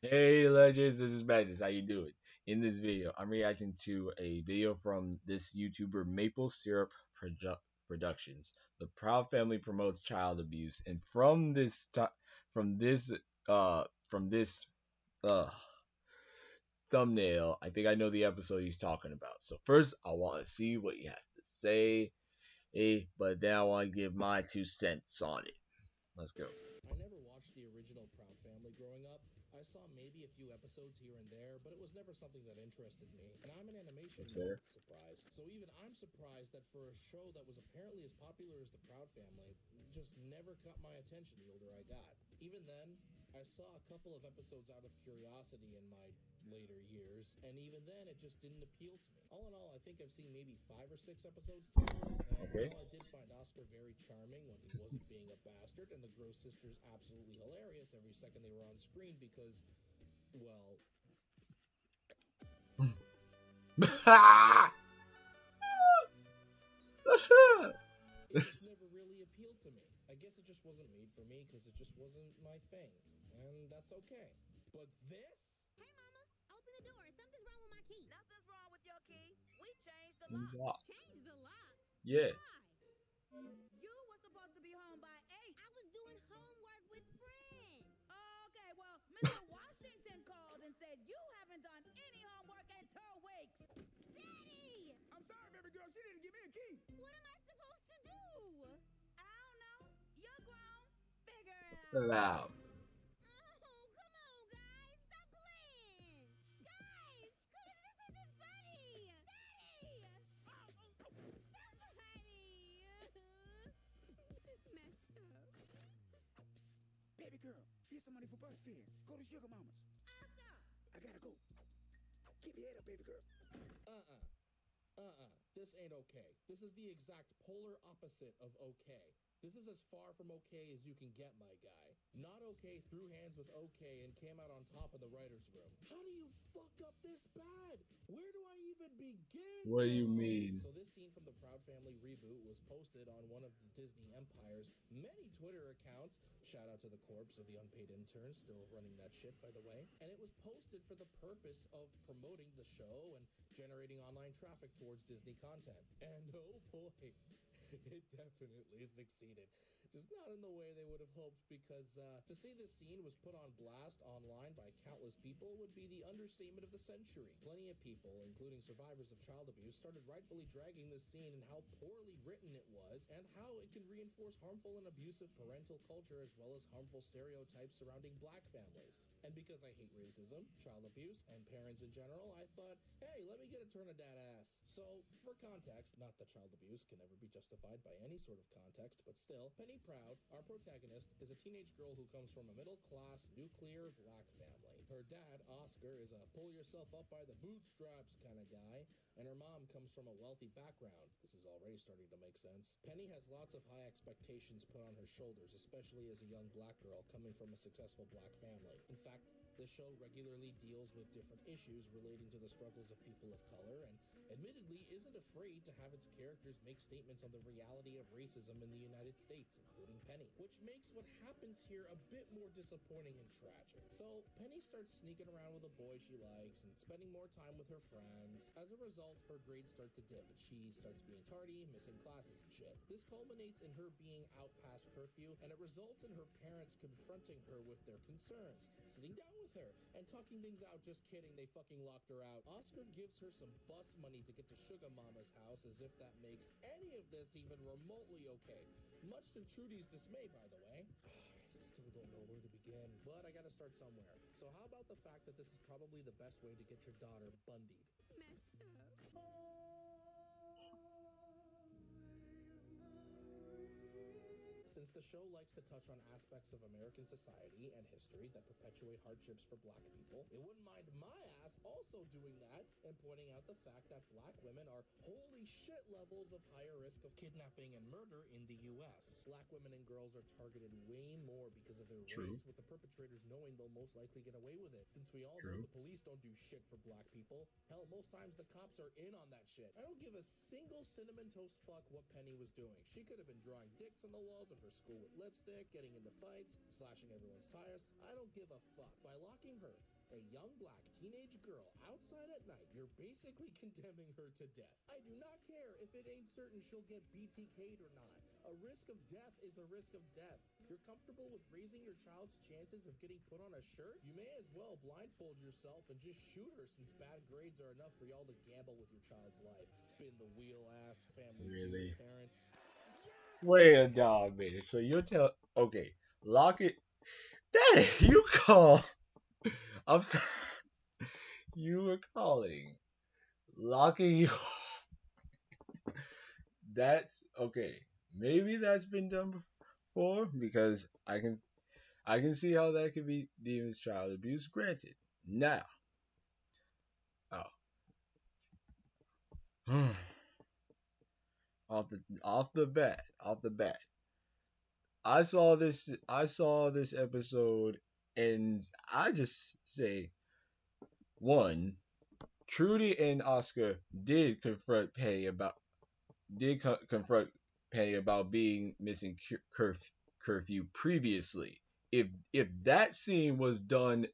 Hey legends, this is Magnus. How you doing? In this video, I'm reacting to a video from this YouTuber Maple Syrup Productions. The Proud Family promotes child abuse, and from this from this uh thumbnail, I think I know the episode he's talking about. So first, I want to see what he has to say, but then I want to give my 2 cents on it. Let's go. I never watched the original Proud Family growing up. I saw maybe a few episodes here and there, but it was never something that interested me. And I'm an animation That's nerd, fair. surprise. So even I'm surprised that for a show that was apparently as popular as the Proud Family, just never caught my attention the older I got. Even then, I saw a couple of episodes out of curiosity in my later years, and even then, it just didn't appeal to me. All in all, I think I've seen maybe 5 or 6 episodes total, and Okay. while I did find Oscar very charming when he wasn't being a bastard, and the Gross sisters absolutely hilarious every second they were on screen because, well, it just never really appealed to me. I guess it just wasn't made for me because it just wasn't my thing, and that's okay. But this? Hey, Mama, open the door. Something's wrong with my key. Nothing's wrong with your key. We changed the lock. Wow. Change the locks? Yeah. Why? You were supposed to be home by 8. I was doing homework with friends. Okay, well, Mr. Washington called and said you haven't done any homework in 2 weeks. Daddy! I'm sorry, baby girl. She didn't give me a key. What am I supposed to do? I don't know. You're grown. Figure it out. Wow. Oh, come on, guys. Stop playing. Guys, this isn't funny. Daddy! That's funny. This is messed up. Baby girl, here's some money for bus fare. Go to Sugar Mama's. Oscar! I gotta go. Keep your head up, baby girl. This ain't okay. This is the exact polar opposite of okay. This is as far from okay as you can get, my guy. Not okay threw hands with okay and came out on top of the writer's room. How do you fuck up this bad? Where do I even begin? What do you bro? mean? So this scene from the Proud Family reboot was posted on one of the Disney Empire's many Twitter accounts. Shout out to the corpse of the unpaid intern still running that shit, by the way. And it was posted for the purpose of promoting the show and generating online traffic towards Disney content. And oh boy, it definitely succeeded. Just not in the way they would have hoped, because to say this scene was put on blast online by countless people would be the understatement of the century. Plenty of people, including survivors of child abuse, started rightfully dragging this scene and how poorly written it was, and how it can reinforce harmful and abusive parental culture as well as harmful stereotypes surrounding black families. And because I hate racism, child abuse, and parents in general, I thought, hey, let me get a turn of that ass. So, for context, not that child abuse can ever be justified by any sort of context, but still, Penny Proud, our protagonist, is a teenage girl who comes from a middle-class, nuclear black family. Her dad, Oscar, is a pull-yourself-up-by-the-bootstraps kind of guy, and her mom comes from a wealthy background. This is already starting to make sense. Penny has lots of high expectations put on her shoulders, especially as a young black girl coming from a successful black family. In fact, the show regularly deals with different issues relating to the struggles of people of color, and admittedly isn't afraid to have its characters make statements on the reality of racism in the United States, including Penny, which makes what happens here a bit more disappointing and tragic. So, Penny starts sneaking around with a boy she likes and spending more time with her friends. As a result, her grades start to dip, and she starts being tardy, missing classes and shit. This culminates in her being out past curfew, and it results in her parents confronting her with their concerns, sitting down with her, and talking things out. Just kidding, they fucking locked her out. Oscar gives her some bus money to get to Sugar Mama's house, as if that makes any of this even remotely okay. Much to Trudy's dismay, by the way. I still don't know where to begin, but I gotta start somewhere. So how about the fact that this is probably the best way to get your daughter bundied? Messed up. Since the show likes to touch on aspects of American society and history that perpetuate hardships for black people, it wouldn't mind my ass also doing that and pointing out the fact that black women are holy shit levels of higher risk of kidnapping and murder in the US. Black women and girls are targeted way more because of their True. race, with the perpetrators knowing they'll most likely get away with it. Since we all know True. the police don't do shit for black people, hell, most times the cops are in on that shit. I don't give a single cinnamon toast fuck what Penny was doing. She could have been drawing dicks on the walls of her school with lipstick, getting into fights, slashing everyone's tires. I don't give a fuck. By locking her A young black teenage girl outside at night, you're basically condemning her to death. I do not care if it ain't certain she'll get BTK'd or not. A risk of death is a risk of death. You're comfortable with raising your child's chances of getting put on a shirt? You may as well blindfold yourself and just shoot her, since bad grades are enough for y'all to gamble with your child's life. Spin the wheel, ass family Really? parents. Wait a dog minute. So you're tell okay, lock it. Daddy, you call. I'm sorry. You were calling. Locking you. That's okay. Maybe that's been done before because I can see how that could be deemed as child abuse. Granted. Now, oh, off the bat. I saw this episode and I just say one, Trudy and Oscar did confront Penny about being missing curfew previously. If that scene was done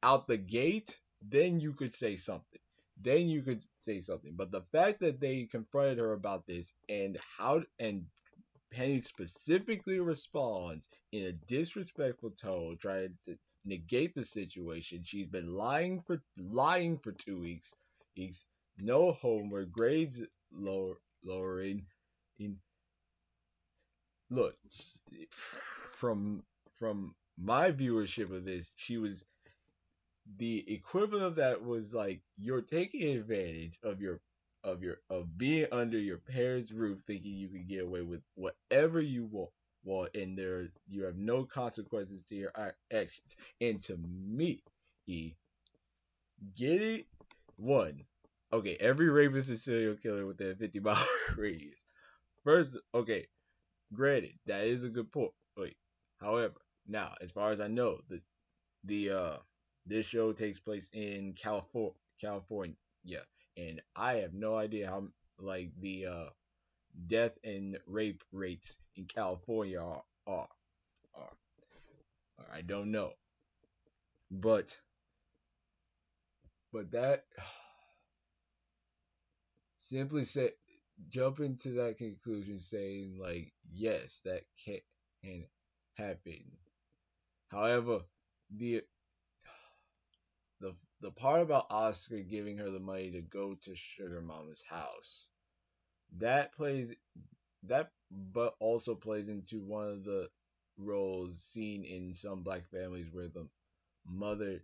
out the gate, then you could say something. Then you could say something. But the fact that they confronted her about this and Penny specifically responds in a disrespectful tone, trying to negate the situation. She's been lying for 2 weeks. Weeks, no homework, grades lowering. In look, from my viewership of this, she was the equivalent of that was like you're taking advantage of being under your parents' roof, thinking you can get away with whatever you want, and there you have no consequences to your actions. And to me, E, get it? One, okay, every rapist is a serial killer within a 50-mile radius. First, okay, granted, that is a good point. Wait, however, now as far as I know, the this show takes place in California, and I have no idea how like the death and rape rates in California are. I don't know, but that simply say jump into that conclusion saying like yes, that can happen. However, the the part about Oscar giving her the money to go to Sugar Mama's house, that plays that but also plays into one of the roles seen in some black families where mother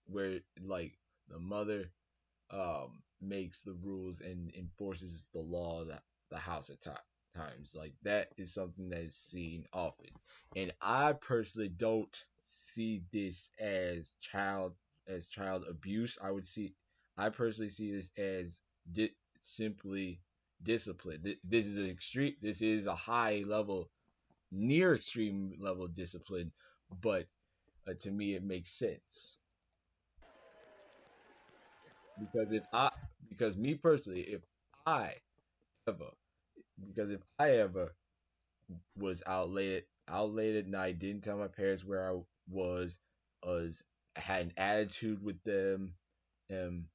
the mother makes the rules and enforces the law that the house at times. Like that is something that is seen often, and I personally don't see this as child abuse. I personally see this as simply discipline. This is an extreme. This is a high level, near extreme level discipline, but to me it makes sense because because me personally, I ever, if I ever was out late at night, didn't tell my parents where I was had an attitude with them, um,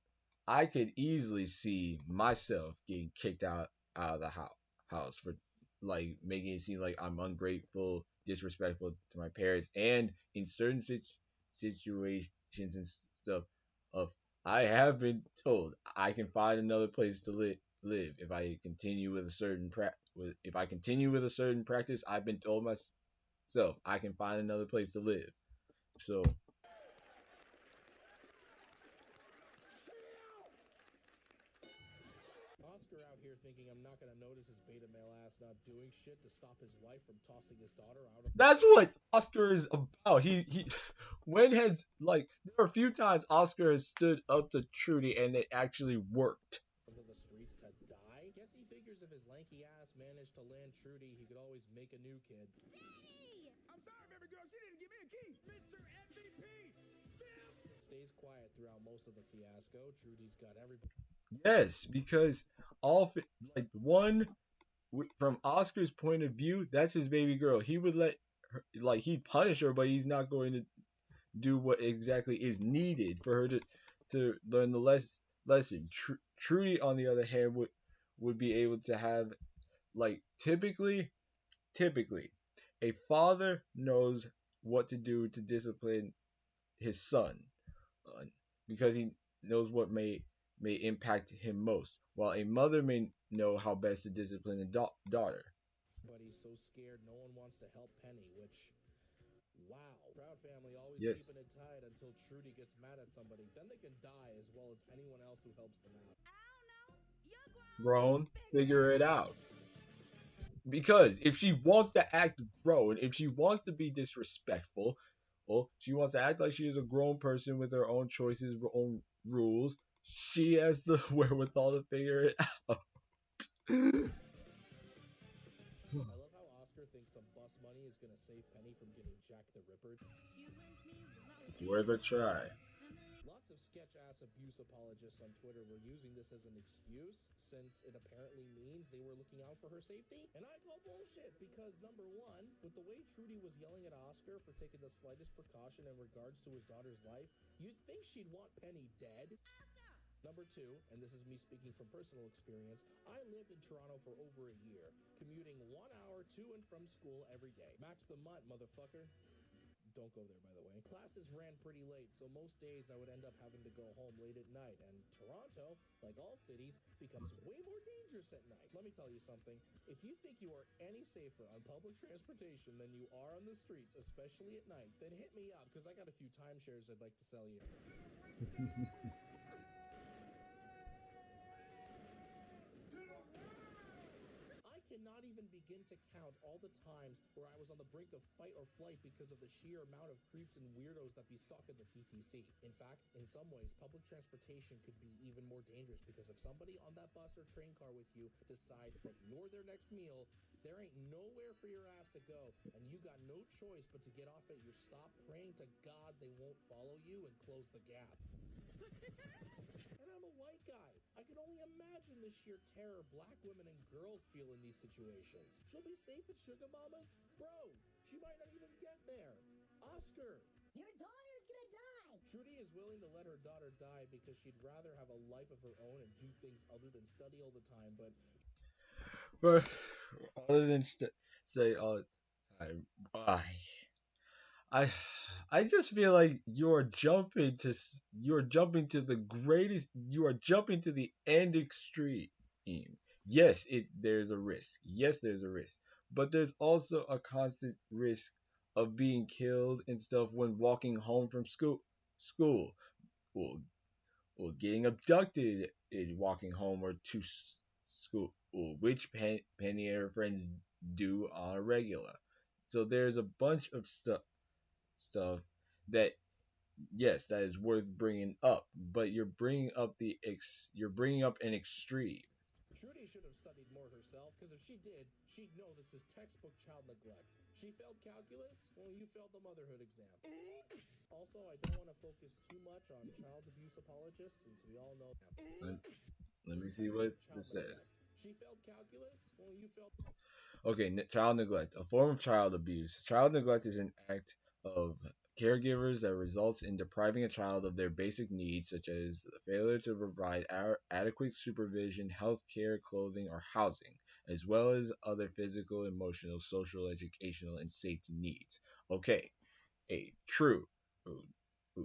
I could easily see myself getting kicked out of the house for like making it seem like I'm ungrateful, disrespectful to my parents, and in certain situations and stuff, of I have been told I can find another place to live if I continue with a certain if I continue with a certain practice. I've been told myself I can find another place to live. So Oscar out here thinking I'm not gonna notice his beta male ass not doing shit to stop his wife from tossing his daughter out of that's what Oscar is about. He when has like there are a few times Oscar has stood up to Trudy and it actually worked. into the streets to die. Guess he figures if his lanky ass managed to land Trudy, he could always make a new kid. Daddy! I'm sorry, baby girl. She didn't give me a key. Mr. MVP. Stays quiet throughout most of the fiasco. Trudy's got everybody Yes, because like one from Oscar's point of view, that's his baby girl. He would let her, like he'd punish her, but he's not going do what exactly is needed for her to learn the lesson. Trudy, on the other hand, would be able to have, like, typically a father knows what to do to discipline his son, uh, because he knows what may impact him most, while a mother may know how best to discipline a daughter. But he's so scared no one wants to help Penny, which, wow. Proud family always Yes, keeping it tight until Trudy gets mad at somebody. Then they can die as well as anyone else who helps them out. I don't know. You're grown. grown, Figure it figure it out. out. Because if she wants to act grown, if she wants to be disrespectful, well, she wants to act like she is a grown person with her own choices, her own rules. She has the wherewithal to figure it out. I love how Oscar thinks some bus money is gonna save Penny from getting Jack the Ripper. It's worth a try. Lots of sketch-ass abuse apologists on Twitter were using this as an excuse, since it apparently means they were looking out for her safety. And I call bullshit, because number one, with the way Trudy was yelling at Oscar for taking the slightest precaution in regards to his daughter's life, you'd think she'd want Penny dead. Number two, and this is me speaking from personal experience, I lived in Toronto for over a year, commuting 1 hour to and from school every day. Max the mutt, motherfucker. Don't go there, by the way. Classes ran pretty late, so most days I would end up having to go home late at night. And Toronto, like all cities, becomes way more dangerous at night. Let me tell you something. If you think you are any safer on public transportation than you are on the streets, especially at night, then hit me up, because I got a few timeshares I'd like to sell you. I cannot even begin to count all the times where I was on the brink of fight or flight because of the sheer amount of creeps and weirdos that be stalking the TTC. In fact, in some ways, public transportation could be even more dangerous, because if somebody on that bus or train car with you decides that you're their next meal, there ain't nowhere for your ass to go, and you got no choice but to get off at your stop, praying to God they won't follow you and close the gap. And I'm a white guy. I can only imagine the sheer terror black women and girls feel in these situations. She'll be safe at Sugar Mama's? Bro, she might not even get there. Oscar! Your daughter's gonna die! Trudy is willing to let her daughter die because she'd rather have a life of her own and do things other than study all the time, but But other than say all the time, I I just feel like you're jumping to the greatest, you are jumping to the end extreme. Yes, there's a risk. Yes, there's a risk. But there's also a constant risk of being killed and stuff when walking home from school, or, or getting abducted in walking home or to school, which Penny and her friends do on a regular. So there's a bunch of stuff that, yes, that is worth bringing up, but you're bringing up an extreme. Trudy should have studied more herself, because if she did, she'd know this is textbook child neglect. She failed calculus? Well, you failed the motherhood exam. Oops! Also, I don't want to focus too much on child abuse apologists, since we all know Let, let me see what this says. She failed calculus? Well, you failed. Okay, child neglect, a form of child abuse. Child neglect is an act of caregivers that results in depriving a child of their basic needs, such as the failure to provide adequate supervision, health care, clothing, or housing, as well as other physical, emotional, social, educational, and safety needs. Okay, true.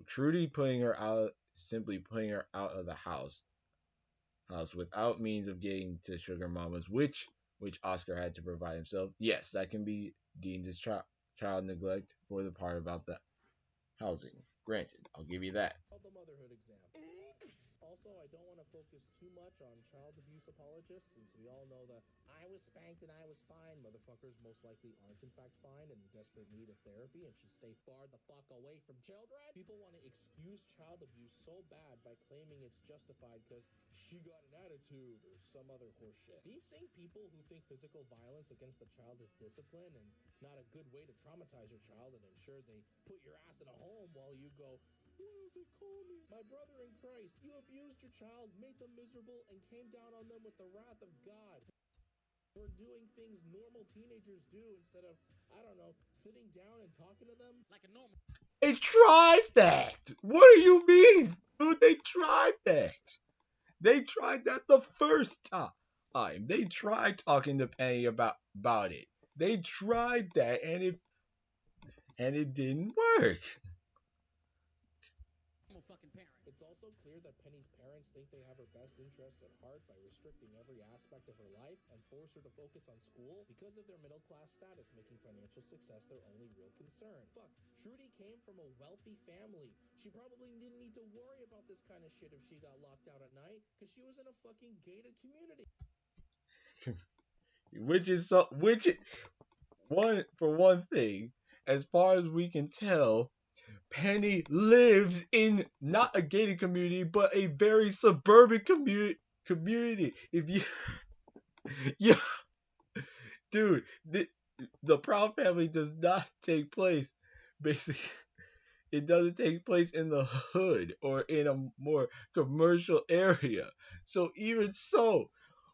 Trudy putting her out, simply putting her out of the house without means of getting to Sugar Mama's, which Oscar had to provide himself. Yes, that can be deemed as child neglect for the part about the housing. Granted, I'll give you that. The motherhood exam. Oops! Also, I don't want to focus too much on child abuse apologists, since we all know the I was spanked and I was fine motherfuckers most likely aren't in fact fine and in desperate need of therapy and should stay far the fuck away from children. People want to excuse child abuse so bad by claiming it's justified because she got an attitude or some other horseshit. These same people who think physical violence against a child is discipline and not a good way to traumatize your child and ensure they put your ass in a home while you go, what did they call me? My brother in Christ, you abused your child, made them miserable, and came down on them with the wrath of God. For doing things normal teenagers do instead of, I don't know, sitting down and talking to them like a normal. They tried that. What do you mean, dude? They tried that. They tried that the first time. They tried talking to Penny about it. They tried that, and it didn't work. It's also clear that Penny's parents think they have her best interests at heart by restricting every aspect of her life and force her to focus on school because of their middle class status, making financial success their only real concern. Fuck, Trudy came from a wealthy family. She probably didn't need to worry about this kind of shit if she got locked out at night because she was in a fucking gated community. One thing, as far as we can tell, Penny lives in not a gated community, but a very suburban community. If you, yeah, dude, the Proud Family does not take place. Basically, it doesn't take place in the hood or in a more commercial area. So even so,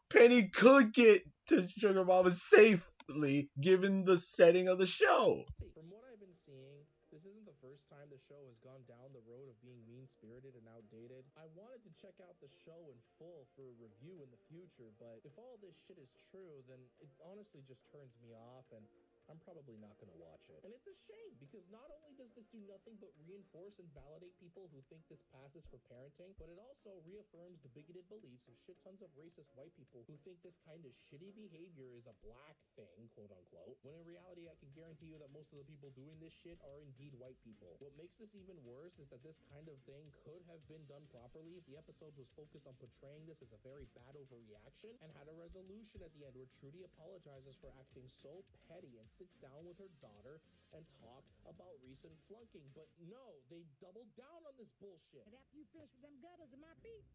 Penny could get to Sugar Mama safely, given the setting of the show. From what I've been seeing, this isn't the first time the show has gone down the road of being mean-spirited and outdated. I wanted to check out the show in full for a review in the future, but if all this shit is true, then it honestly just turns me off, and I'm probably not going to watch it. And it's a shame, because not only does this do nothing but reinforce and validate people who think this passes for parenting, but it also reaffirms the bigoted beliefs of shit tons of racist white people who think this kind of shitty behavior is a black thing, quote unquote, when in reality I can guarantee you that most of the people doing this shit are indeed white people. What makes this even worse is that this kind of thing could have been done properly if the episode was focused on portraying this as a very bad overreaction and had a resolution at the end where Trudy apologizes for acting so petty and sits down with her daughter and talk about recent flunking. But no, they doubled down on this bullshit. And after you finish with them gutters in my feet,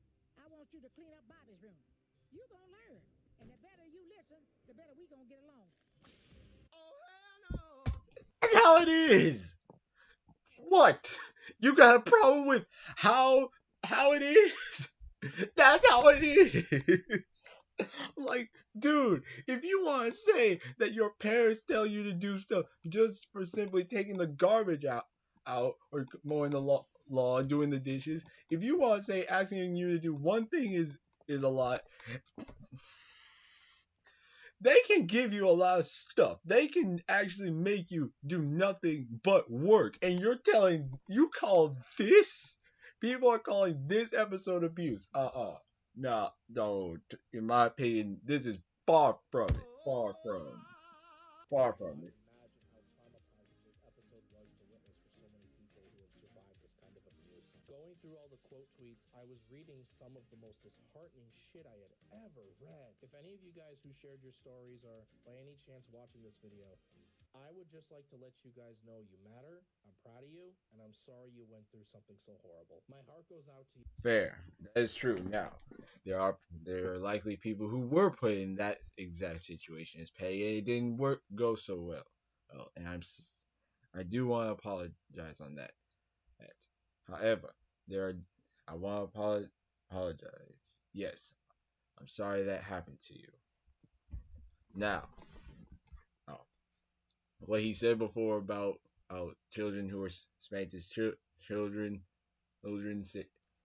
I want you to clean up Bobby's room. You gonna learn. And the better you listen, the better we gonna get along. Oh, hell no. That's how it is. What? You got a problem with how it is? That's how it is. Like, dude, if you want to say that your parents tell you to do stuff just for simply taking the garbage out or mowing the lawn, doing the dishes, if you want to say asking you to do one thing is a lot, they can give you a lot of stuff. They can actually make you do nothing but work. And you call this? People are calling this episode abuse. No, in my opinion, this is far from it. Far from it. Imagine how traumatizing this episode was to witness for so many people who have survived this kind of abuse. Going through all the quote tweets, I was reading some of the most disheartening shit I had ever read. If any of you guys who shared your stories are by any chance watching this video, I would just like to let you guys know you matter, I'm proud of you, and I'm sorry you went through something so horrible. My heart goes out to you. Fair. That is true. Now, there are likely people who were put in that exact situation as Peggy. It didn't go so well. And I do want to apologize on that. However, I want to apologize. Yes, I'm sorry that happened to you. Now, what he said before about children who are spanked as children.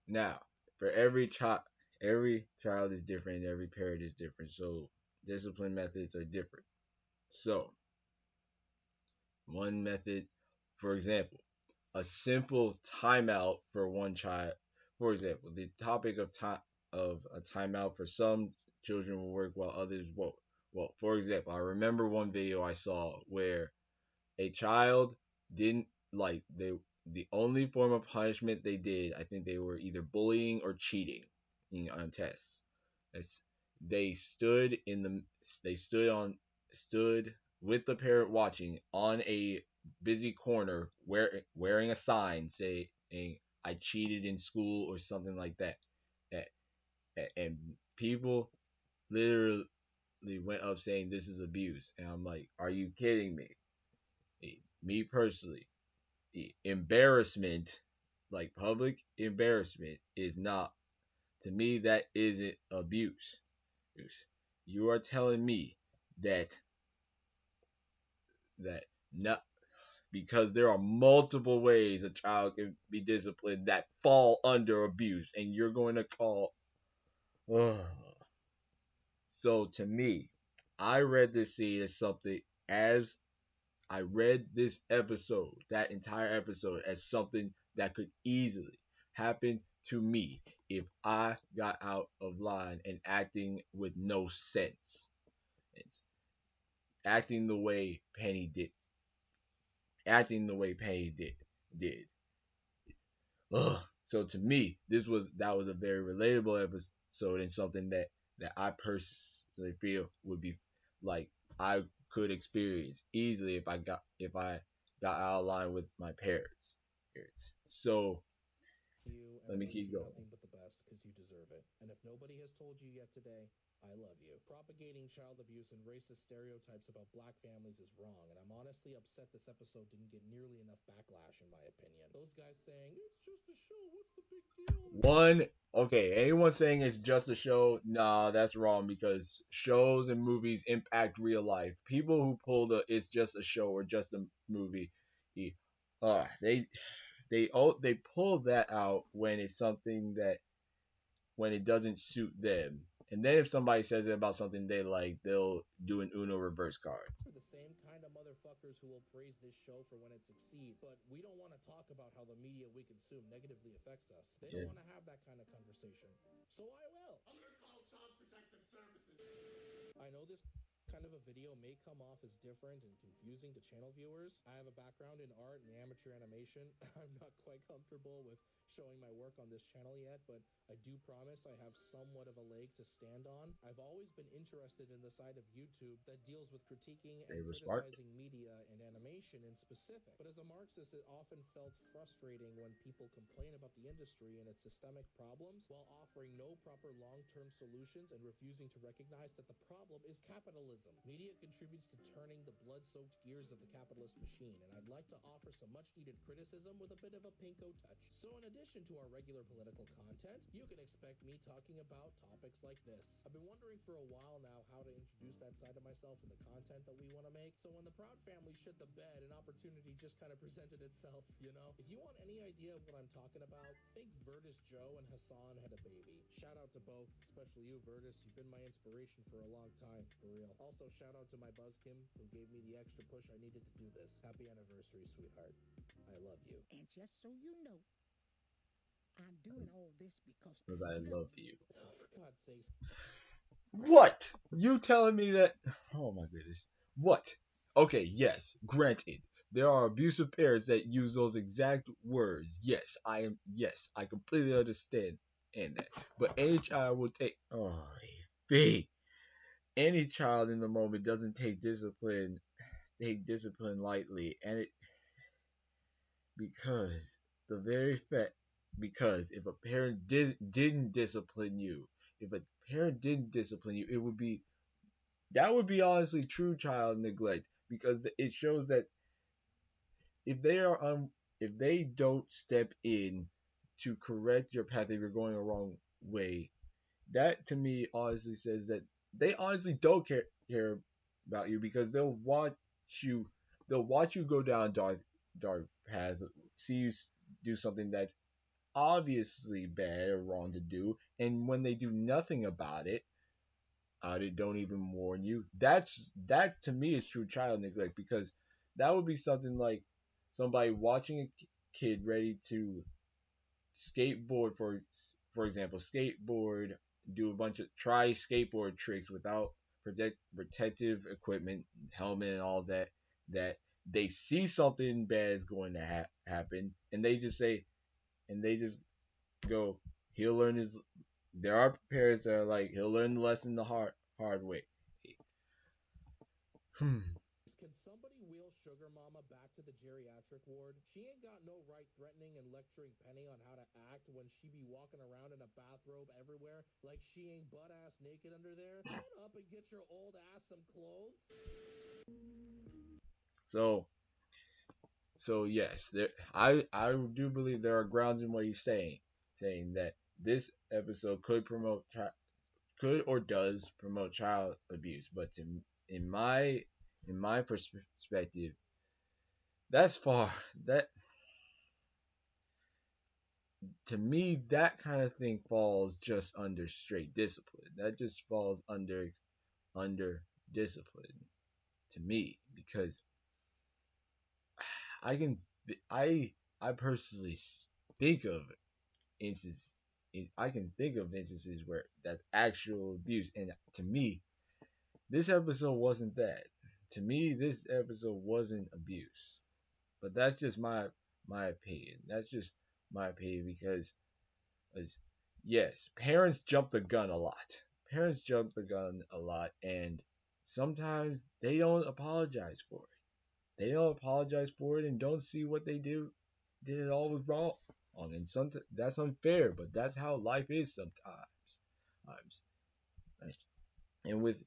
Now, for every child is different, every parent is different, so discipline methods are different. So, one method, for example, a simple timeout for one child. For example, the topic of a timeout for some children will work while others won't. Well, for example, I remember one video I saw where a child didn't like the only form of punishment they did, I think they were either bullying or cheating on tests. They stood stood with the parent watching on a busy corner wearing a sign saying I cheated in school or something like that. And people literally went up saying this is abuse. And I'm like, are you kidding me? Me personally, embarrassment, like public embarrassment, is not, to me, that isn't abuse. You are telling me that not because there are multiple ways a child can be disciplined that fall under abuse, and you're going to call. Ugh. So to me, I read this scene as something as I read this episode, that entire episode, as something that could easily happen to me if I got out of line and acting with no sense. It's acting the way Penny did. Acting the way Penny did. Ugh. So to me, that was a very relatable episode and something that I personally feel would be like I could experience easily if I got out of line with my parents. So You, and let I me wish keep you going. nothing but the best because you deserve it. And if nobody has told you yet today, I love you. Propagating child abuse and racist stereotypes about black families is wrong, and I'm honestly upset this episode didn't get nearly enough backlash, in my opinion. Those guys saying, it's just a show, what's the big deal? Anyone saying it's just a show, nah, that's wrong because shows and movies impact real life. People who pull the it's just a show or just a movie, uh, they they pull that out when it's something that when it doesn't suit them. And then if somebody says it about something they like, they'll do an Uno reverse card. We're the same kind of motherfuckers who will praise this show for when it succeeds, but we don't want to talk about how the media we consume negatively affects us. They don't want to Yes. have that kind of conversation. So I will. I'm gonna call Child Protective Services. I know this kind of a video may come off as different and confusing to channel viewers. I have a background in art and amateur animation. I'm not quite comfortable with showing my work on this channel yet, but I do promise I have somewhat of a leg to stand on. I've always been interested in the side of YouTube that deals with critiquing and Saber Spark. criticizing media and animation in specific. But as a Marxist, it often felt frustrating when people complain about the industry and its systemic problems while offering no proper long-term solutions and refusing to recognize that the problem is capitalism. Media contributes to turning the blood-soaked gears of the capitalist machine, and I'd like to offer some much-needed criticism with a bit of a pinko touch. So in addition to our regular political content, you can expect me talking about topics like this. I've been wondering for a while now how to introduce that side of myself in the content that we want to make, so when the Proud family shit the bed, an opportunity just kind of presented itself, you know? If you want any idea of what I'm talking about, think Virtus Joe and Hassan had a baby. Shout out to both, especially you, Virtus. You've been my inspiration for a long time, for real. Also, shout out to my buzz Kim, who gave me the extra push I needed to do this. Happy anniversary, sweetheart. I love you. And just so you know, I'm doing all this because Because I love you. Oh, for God's sakes. What? You telling me that? Oh my goodness. What? Okay, yes, granted. There are abusive parents that use those exact words. Yes, I completely understand that. But any child will take B. Any child in the moment doesn't take discipline lightly, and it because the very fact because if a parent didn't discipline you, if a parent didn't discipline you, it would be that would be honestly true child neglect because it shows that if they are if they don't step in to correct your path if you're going a wrong way, that to me honestly says that they honestly don't care about you because you they'll watch you go down dark path, see you do something that's obviously bad or wrong to do, and when they do nothing about it, they don't even warn you. That to me is true child neglect because that would be something like somebody watching a kid ready to skateboard for example skateboard do a bunch of try skateboard tricks without protective equipment helmet and all that they see something bad is going to happen and they just say and they just go he'll learn his there are parents that are like he'll learn the lesson the hard way. Hmm. Can somebody wheel Sugar Mama back to the geriatric ward? She ain't got no right threatening and lecturing Penny on how to act when she be walking around in a bathrobe everywhere like she ain't butt-ass naked under there. Shut up and get your old ass some clothes. So yes, I do believe there are grounds in what he's saying that this episode could or does promote child abuse, but in my perspective, that's far. That to me, that kind of thing falls just under straight discipline. That just falls under discipline to me because I can I personally think of instances. I can think of instances where that's actual abuse, and to me, this episode wasn't that. To me, this episode wasn't abuse. But that's just my opinion. That's just my opinion because as yes, parents jump the gun a lot. Parents jump the gun a lot, and sometimes they don't apologize for it. They don't apologize for it and don't see what they did it all was wrong. And sometimes that's unfair, but that's how life is sometimes. Times. And with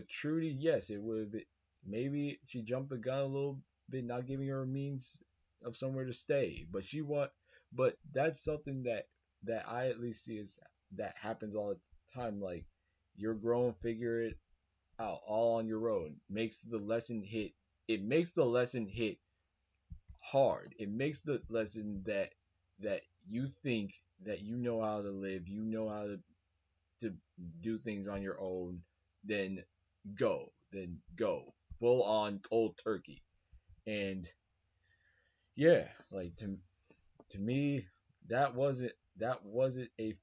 Trudy, yes, it would be maybe she jumped the gun a little bit, not giving her a means of somewhere to stay. But that's something that I at least see is that happens all the time. Like you're grown, figure it out all on your own. Makes the lesson hit. It makes the lesson hit hard. It makes the lesson that you think that you know how to live, you know how to do things on your own, then go full on cold turkey. And yeah, like to me, that wasn't that wasn't a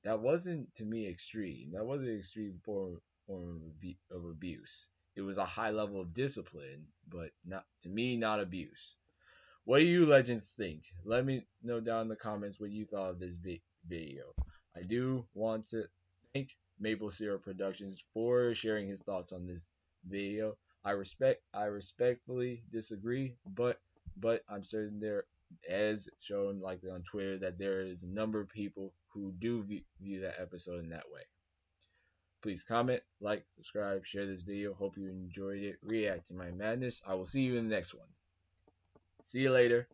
that wasn't to me extreme. That wasn't an extreme form of abuse. It was a high level of discipline, but not to me, not abuse. What do you legends think? Let me know down in the comments what you thought of this video. I do want to thank Maple Syrup Productions for sharing his thoughts on this video. I respectfully disagree, but I'm certain there, as shown likely on Twitter, that there is a number of people who do view that episode in that way. Please comment, like, subscribe, share this video. Hope you enjoyed it. React to my madness. I will see you in the next one. See you later.